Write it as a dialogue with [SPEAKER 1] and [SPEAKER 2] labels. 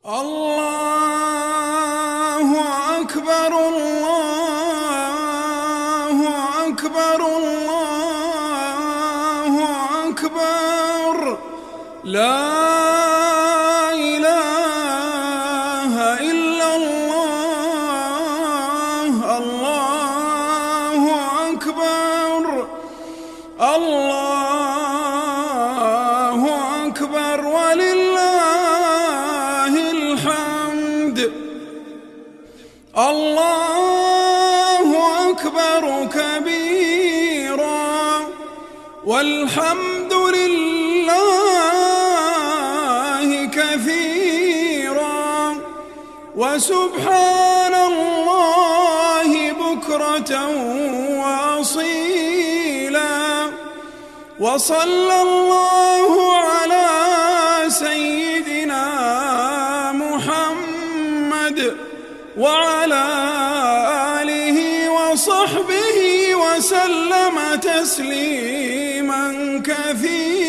[SPEAKER 1] الله أكبر الله أكبر الله أكبر لا إله إلا الله الله أكبر الله أكبر ولله الحمد الله أكبر كبيرا والحمد لله كثيرا وسبحان الله بكرة وأصيلا وصلى الله على سيدنا محمد وعلى آله وصحبه وسلم تسليما كثيرا.